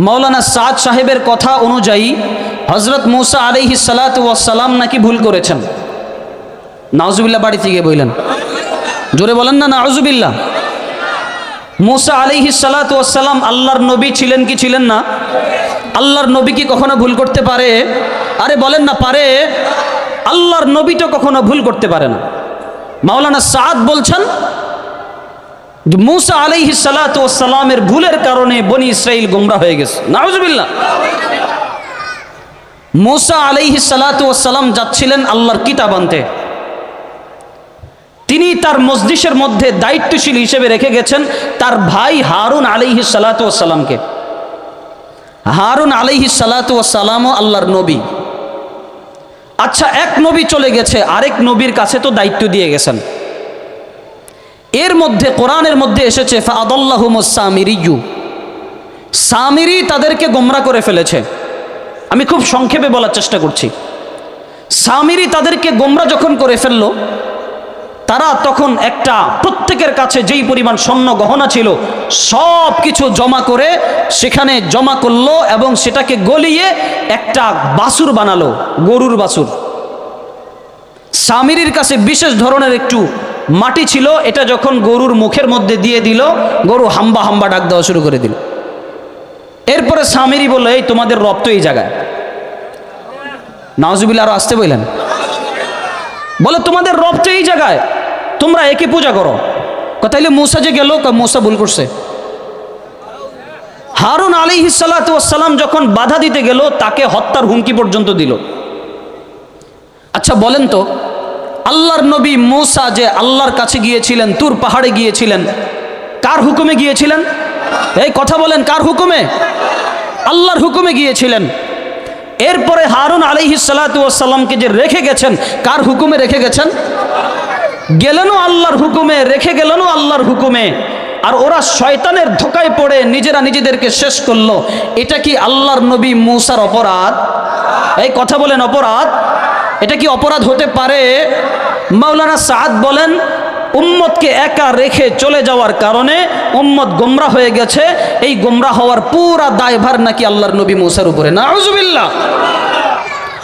মৌলানা সাদ সাহেবের কথা অনুযায়ী হজরত মুসা আলাইহিস সালাতু ওয়াস সালাম নাকি ভুল করেছেন। নাউজুবিল্লাহ বাড়িতে গিয়ে বললেন, জোরে বলেন না নাউজুবিল্লাহ। মুসা আলাইহিস সালাতু ওয়াস সালাম আল্লাহর নবী ছিলেন কি ছিলেন না? আল্লাহর নবী কি কখনো ভুল করতে পারে? আরে বলেন না পারে। আল্লাহর নবী তো কখনো ভুল করতে পারে না। মাওলানা সাদ বলছেন যে মুসা আলাইহিস সালাতু ওয়াস সালামের ভুলের কারণে বনি ইসরাইল গোমরা হয়ে গেছে। নাউজুবিল্লাহ। মুসা আলাইহিস সালাতু ওয়াস সালাম যাচ্ছিলেন আল্লাহর কিতাব আনতে। তিনি তার মজলিসের মধ্যে দায়িত্বশীল হিসেবে রেখে গেছেন তার ভাই হারুন আলাইহিস সালাতু ওয়াস সালামকে। হারুন আলাইহিস সালাতু ওয়াস সালামও আল্লাহর নবী। আচ্ছা, এক নবী চলে গেছে, আরেক নবীর কাছে তো দায়িত্ব দিয়ে গেছেন। এর মধ্যে কোরআনের মধ্যে এসেছে ফাআদাল্লাহুমুস সামিরিয়্যু, সামিরি তাদেরকে গোমরা করে ফেলেছে। আমি খুব সংক্ষেপে বলার চেষ্টা করছি। সামিরি তাদেরকে গোমরা যখন করে ফেললো, তারা তখন একটা প্রত্যেকের কাছে যেই পরিমাণ স্বর্ণ গহনা ছিল সব কিছু জমা করে সেখানে জমা করলো এবং সেটাকে গলিয়ে একটা বাছুর বানালো, গরুর বাছুর। সামিরির কাছে বিশেষ ধরনের একটু মাটি ছিল, এটা যখন গরুর মুখের মধ্যে দিয়ে দিল, গরু হাম্বা হাম্বা ডাক দেওয়া শুরু করে দিল। এরপরে সামিরি বলল, এই তোমাদের রব তো এই জায়গায়। নাউজুবিল্লাহ, আরো আসতে বললেন, বলে তোমাদের রব তো এই জায়গায়, তোমরা একে পূজা করো। তাইলে মুসা যে গেল, মুসা ভুল করছে। হারুন আলাইহিস সালাতু ওয়াস সালাম যখন বাধা দিতে গেল, তাকে হত্যার হুমকি পর্যন্ত দিল। আচ্ছা বলেন তো, আল্লাহর নবী মুসা যে আল্লাহর কাছে গিয়েছিলেন, তুর পাহাড়ে গিয়েছিলেন, কার হুকুমে গিয়েছিলেন? এই কথা বলেন, কার হুকুমে? আল্লাহর হুকুমে গিয়েছিলেন। এরপরে হারুন আলাইহিস সালাতু ওয়াস সালামকে যে রেখে গেছেন, কার হুকুমে রেখে গেছেন? গেলেনও আল্লাহর হুকুমে, রেখে গেলেনও আল্লাহর হুকুমে। আর ওরা শয়তানের ধোকায় পড়ে নিজেরা নিজেদেরকে শেষ করলো। এটা কি আল্লাহর নবী মুসার অপরাধ? এই কথা বলেন, অপরাধ? এটা কি অপরাধ হতে পারে? মাওলানা সাদ বলেন, উম্মতকে একা রেখে চলে যাওয়ার কারণে উম্মত গোমরা হয়ে গেছে। এই গোমরা হওয়ার পুরা দায়ভার নাকি আল্লাহর নবী মুসার উপরে। নাউজুবিল্লাহ।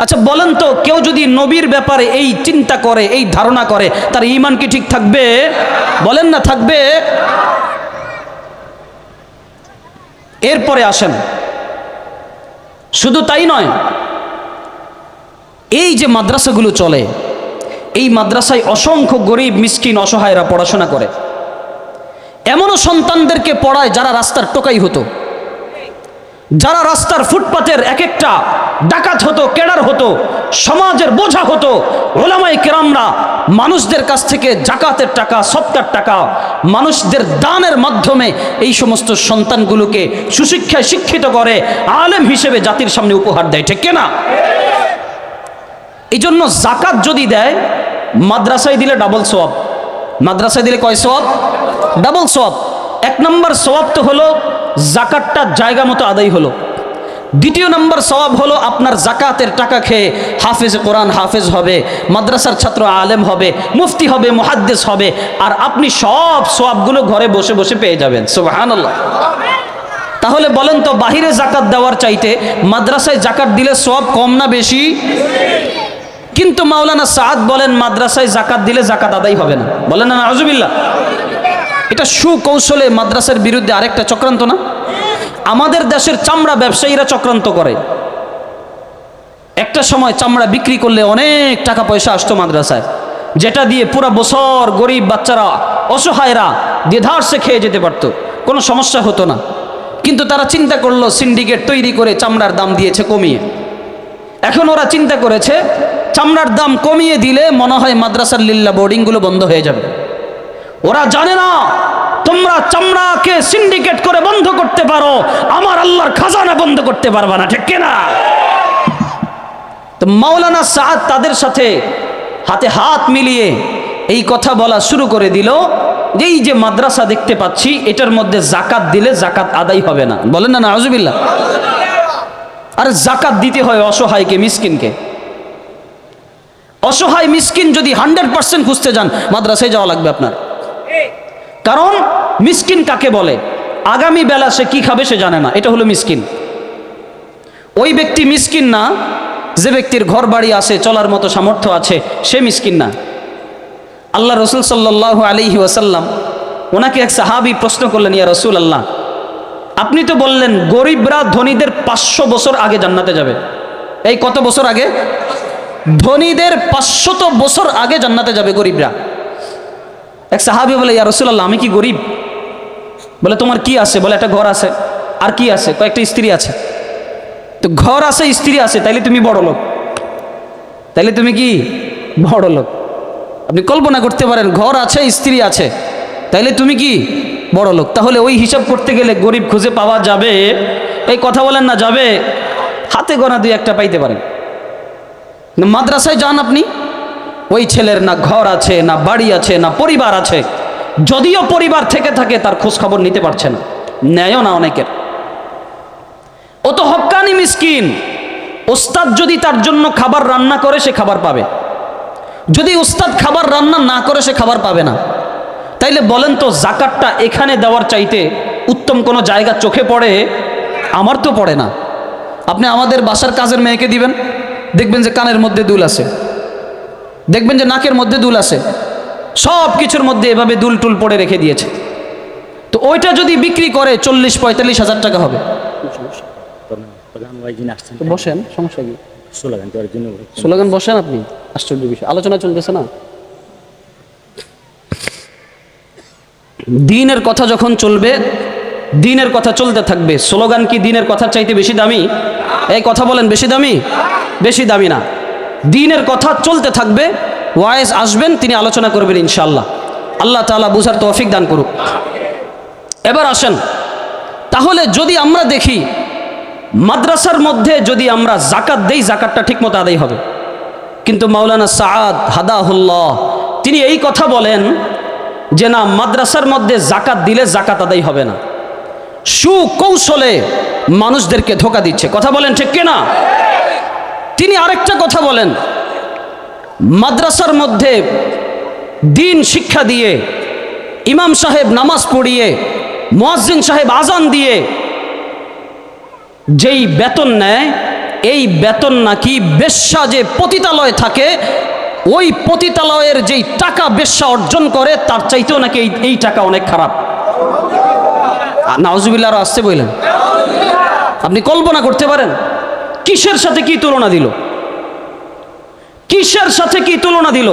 আচ্ছা বলেন তো, কেউ যদি নবীর ব্যাপারে এই চিন্তা করে, এই ধারণা করে, তার ঈমান কি ঠিক থাকবে? বলেন না, থাকবে? এরপরে আসেন, শুধু তাই নয়, এই যে মাদ্রাসাগুলো চলে, এই মাদ্রাসায় অসংখ্য গরিব মিসকিন অসহায়রা পড়াশোনা করে। এমনও সন্তানদেরকে পড়ায় যারা রাস্তার টোকাই হতো, যারা রাস্তার ফুটপাতের এক একটা ডাকাত হতো, কেডার হতো, সমাজের বোঝা হতো। ওলামায়ে কেরামরা মানুষদের কাছ থেকে জাকাতের টাকা, সদকার টাকা, মানুষদের দানের মাধ্যমে এই সমস্ত সন্তানগুলোকে সুশিক্ষায় শিক্ষিত করে আলেম হিসেবে জাতির সামনে উপহার দেয়। ঠিক না? এই জন্য জাকাত যদি দেয়, মাদ্রাসায় দিলে ডাবল সওয়াব। মাদ্রাসায় দিলে কয় সওয়াব? ডাবল সওয়াব। এক নম্বর সওয়াব তো হলো জাকাতটা জায়গা মতো আদায় হলো। দ্বিতীয় নম্বর সওয়াব হলো আপনার জাকাতের টাকা খেয়ে হাফেজ কোরআন হাফেজ হবে, মাদ্রাসার ছাত্র আলেম হবে, মুফতি হবে, মুহাদ্দিস হবে, আর আপনি সব সওয়াবগুলো ঘরে বসে বসে পেয়ে যাবেন। সুবহানাল্লাহ। তাহলে বলেন তো, বাহিরে জাকাত দেওয়ার চাইতে মাদ্রাসায় জাকাত দিলে সওয়াব কম না বেশি? কিন্তু মাওলানা সাদ বলেন, মাদ্রাসায় জাকাত দিলে জাকাত আদায় হবে না। বলেন না নাউজুবিল্লাহ। এটা সুকৌশলে মাদ্রাসার বিরুদ্ধে আরেকটা চক্রান্ত না? আমাদের দেশের চামড়া ব্যবসায়ীরা চক্রান্ত করে। একটা সময় চামড়া বিক্রি করলে অনেক টাকা পয়সা আসতো মাদ্রাসায়, যেটা দিয়ে পুরো বছর গরিব বাচ্চারা, অসহায়রা দ্বিধার্সে খেয়ে যেতে পারতো, কোনো সমস্যা হতো না। কিন্তু তারা চিন্তা করলো, সিন্ডিকেট তৈরি করে চামড়ার দাম দিয়েছে কমিয়ে। এখন ওরা চিন্তা করেছে, চামড়ার দাম কমিয়ে দিলে মনে হয় মাদ্রাসার লিল্লা বোর্ডিংগুলো বন্ধ হয়ে যাবে। ওরা জানে না, তোমরা চামড়াকে সিন্ডিকেট করে বন্ধ করতে পারো, আমার আল্লাহর খাজানা বন্ধ করতে পারবা না। ঠিক না? তো মাওলানা সাদ তাদের সাথে হাতে হাত মিলিয়ে এই কথা বলা শুরু করে দিল যে এই যে মাদ্রাসা দেখতে পাচ্ছি, এটার মধ্যে জাকাত দিলে জাকাত আদায় হবে না। বলেন না নাউজুবিল্লাহ। আর জাকাত দিতে হয় অসহায়কে, মিসকিনকে। অসহায় মিসকিন যদি 100% খুঁজতে যান, মাদ্রাসায় যাওয়া লাগবে আপনার। কারণ মিসকিন কাকে বলে? আগামী বেলা সে কি খাবে সে জানে না, এটা হলো মিসকিন। ওই ব্যক্তি মিসকিন না, যে ব্যক্তির ঘর বাড়ি আছে, চলার মতো সামর্থ্য আছে, সে মিসকিন না। আল্লাহ রসুল সাল্লাল্লাহু আলাইহি ওয়াসাল্লাম ওনাকে এক সাহাবী প্রশ্ন করলেন, ইয়া রসুল আল্লাহ, আপনি তো বললেন গরিবরা ধনীদের 500 বছর আগে জান্নাতে যাবে। এই কত বছর আগে? ধনীদের 500 বছর আগে জান্নাতে যাবে গরিবরা। এক সাহাবী বলে, ইয়া রসুল আল্লাহ, আমি কি গরিব? বলে, তোমার কি আছে? বলে, একটা ঘর আছে। আর কি আছে? কয়েকটা স্ত্রী আছে। তো ঘর আছে, স্ত্রী আছে, তাইলে তুমি বড় লোক। তাইলে তুমি কি বড় লোক? আপনি কল্পনা করতে পারেন, ঘর আছে, স্ত্রী আছে, তাইলে তুমি কি বড় লোক। তাহলে ওই হিসাব করতে গেলে গরিব খুঁজে পাওয়া যাবে? এই কথা বলেন না যাবে? হাতে গোনা দুই একটা পাইতে পারেন। মাদ্রাসায় যান আপনি, ওই ছেলের না ঘর আছে, না বাড়ি আছে, না পরিবার আছে। যদিও পরিবার থেকে থাকে, তার খোঁজ খবর নিতে পারছে না, নেয়ও না অনেকের। ও তো হক্কানি মিসকিন। ওস্তাদ যদি তার জন্য খাবার রান্না করে, সে খাবার পাবে। যদি ওস্তাদ খাবার রান্না না করে, সে খাবার পাবে না। তাইলে বলেন তো, জাকাতটা এখানে দেওয়ার চাইতে উত্তম কোনো জায়গা চোখে পড়ে? আমার তো পড়ে না। আপনি আমাদের বাসার কাজের মেয়েকে দিবেন, দেখবেন যে কানের মধ্যে দুল আছে, দেখবেন যে নাকের মধ্যে দুল আছে, সব কিছুর মধ্যে এভাবে দুল টুল পড়ে রেখে দিয়েছে। তো ওইটা যদি বিক্রি করে 40-45 হাজার টাকা হবে। বসেন, সমস্যা কি? স্লোগান বসেন আপনি। আশ্চর্য বিষয়, আলোচনা চলতেছে না। দিনের কথা যখন চলবে, দিনের কথা চলতে থাকবে। স্লোগান কি দিনের কথার চাইতে বেশি দামি? এই কথা বলেন, বেশি দামি? বেশি দামি না। দিনের কথা চলতে থাকবে, ওয়াইজ আসবেন, তিনি আলোচনা করবেন ইনশাআল্লাহ। আল্লাহ তাআলা বুঝার তৌফিক দান করুক। এবার আসেন, তাহলে যদি আমরা দেখি মাদ্রাসার মধ্যে যদি আমরা জাকাত দেই, জাকাতটা ঠিকমতো আদায় হবে। কিন্তু মাওলানা সাআদ হাদাহুল্লাহ তিনি এই কথা বলেন যে না, মাদ্রাসার মধ্যে জাকাত দিলে জাকাত আদায় হবে না। সুকৌশলে মানুষদেরকে ধোঁকা দিচ্ছে। কথা বলেন ঠিক কিনা? তিনি আরেকটা কথা বলেন, মাদ্রাসার মধ্যে দিন শিক্ষা দিয়ে, ইমাম সাহেব নামাজ পড়িয়ে, মুয়াজ্জিন সাহেব আজান দিয়ে যেই বেতন নেয়, এই বেতন নাকি বেশ্যা যে পতিতালয় থাকে, ওই পতিতালয়ের যেই টাকা বেশ্যা অর্জন করে, তার চাইতেও নাকি এই টাকা অনেক খারাপ। নাউজুবিল্লাহ আসছে বললেন। আপনি কল্পনা করতে পারেন কিসের সাথে কি তুলনা দিল? কিসের সাথে কি তুলনা দিল?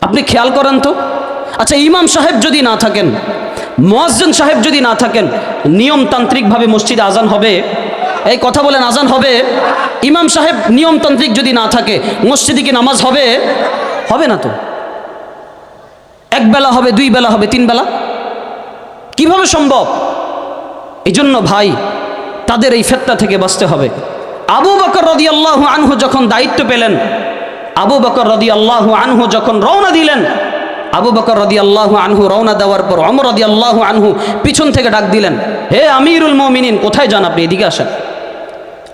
আপনি খেয়াল করেন তো। আচ্ছা, ইমাম সাহেব যদি না থাকেন, মুয়াজ্জিন সাহেব যদি না থাকেন, নিয়মতান্ত্রিকভাবে মসজিদে আজান হবে? এই কথা বলেন, আজান হবে? ইমাম সাহেব নিয়মতান্ত্রিক যদি না থাকে, মসজিদে কি নামাজ হবে? হবে না তো। এক বেলা হবে, 2 বেলা হবে, 3 বেলা? কিভাবে সম্ভব? এই জন্য ভাই, তাদের এই ফিতনা থেকে বাঁচতে হবে। আবু বকর রাদিয়াল্লাহু আনহু যখন দায়িত্ব পেলেন, আবু বকর রাদিয়াল্লাহু আনহু যখন রওনা দিলেন, আবু বকর রাদিয়াল্লাহু আনহু রওনা দেওয়ার পর ওমর রাদিয়াল্লাহু আনহু পিছন থেকে ডাক দিলেন, হে আমিরুল মুমিনিন, কোথায় যান আপনি? এদিকে আসেন।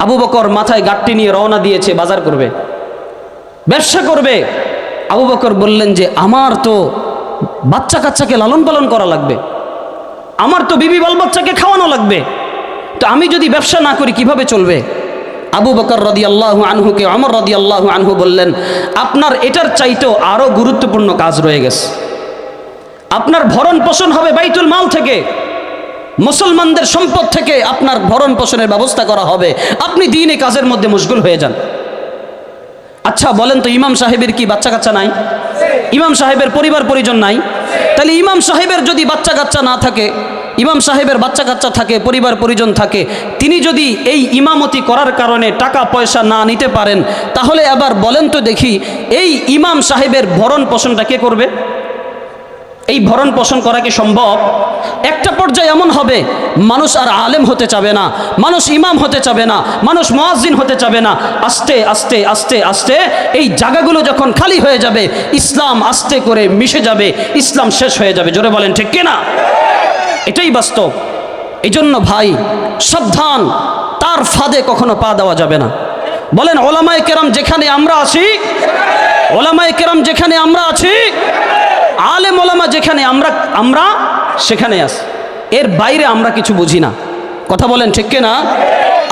আবু বকর মাথায় গাঁটটি নিয়ে রওনা দিয়েছে, বাজার করবে, ব্যবসা করবে। আবু বকর বললেন যে আমার তো বাচ্চা কাচ্চাকে লালন পালন করা লাগবে, আমার তো বিবি বাল বাচ্চাকে খাওয়ানো লাগবে, তো আমি যদি ব্যবসা না করি কিভাবে চলবে? আবু বকর রাদিয়াল্লাহু আনহুকে ওমর রাদিয়াল্লাহু আনহু বললেন, আপনার এটার চাইতেও আরো গুরুত্বপূর্ণ কাজ রয়ে গেছে। আপনার ভরণ পোষণ হবে বাইতুল মাল থেকে, মুসলমানদের সম্পদ থেকে আপনার ভরণ পোষণের ব্যবস্থা করা হবে। আপনি দ্বীনি কাজের মধ্যে মশগুল হয়ে যান। আচ্ছা বলেন তো, ইমাম সাহেবের কি বাচ্চা কাচ্চা নাই? ইমাম সাহেবের পরিবার পরিজন নাই? তাহলে ইমাম সাহেবের যদি বাচ্চা কাচ্চা না থাকে, ইমাম সাহেবের বাচ্চা কাচ্চা থাকে, পরিবার পরিজন থাকে, তিনি যদি এই ইমামতি করার কারণে টাকা পয়সা না নিতে পারেন, তাহলে আবার বলেন তো দেখি, এই ইমাম সাহেবের ভরণ পোষণটা কে করবে? এই ভরণ পোষণ করা কি সম্ভব? একটা পর্যায়ে এমন হবে, মানুষ আর আলেম হতে চাবে না, মানুষ ইমাম হতে চাবে না, মানুষ মুয়াজ্জিন হতে চাবে না। আস্তে আস্তে আস্তে আস্তে এই জায়গাগুলো যখন খালি হয়ে যাবে, ইসলাম আস্তে করে মিশে যাবে, ইসলাম শেষ হয়ে যাবে। জোরে বলেন ঠিক কিনা? এটাই বাস্তব। এই জন্য ভাই সাবধান, তার ফাঁদে কখনো পা দেওয়া যাবে না। বলেন, ওলামায়ে কেরাম যেখানে আমরা আছি, ওলামায়ে কেরাম যেখানে আমরা আছি, আলেম ওলামা যেখানে আমরা সেখানে আছি, এর বাইরে আমরা কিছু বুঝি না। কথা বলেন ঠিক কিনা?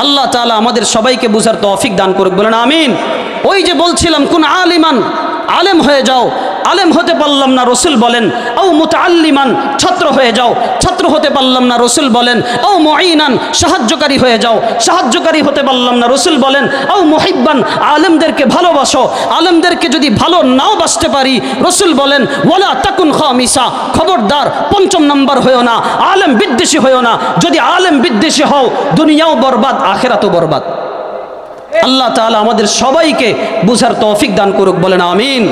আল্লাহ তাআলা আমাদের সবাইকে বুঝার তৌফিক দান করুক, বলেন আমিন। ওই যে বলছিলাম কোন আলিমান, আলেম হয়ে যাও। আলেম হতে পারলাম না, রসুল বলেন ও মুতাআল্লিমান, ছাত্র হয়ে যাও। ছাত্র হতে পারলাম না, রসুল বলেন ও মুঈনান, সাহায্যকারী হয়ে যাও। সাহায্যকারী হতে পারলাম না, রসুল বলেন ও মুহিব্বান, আলেমদেরকে ভালোবাসো। আলেমদেরকে যদি ভালো নাও বাসতে পারি, রসুল বলেন ওয়ালা তাকুন খামিসা, খবরদার পঞ্চম নাম্বার হয়েও না, আলেম বিদ্বেষী হয়েও না। যদি আলেম বিদ্বেষী হও, দুনিয়াও বরবাদ, আখিরাতও বরবাদ। আল্লাহ তাআলা আমাদের সবাইকে বুঝার তৌফিক দান করুক, বলেন আমিন।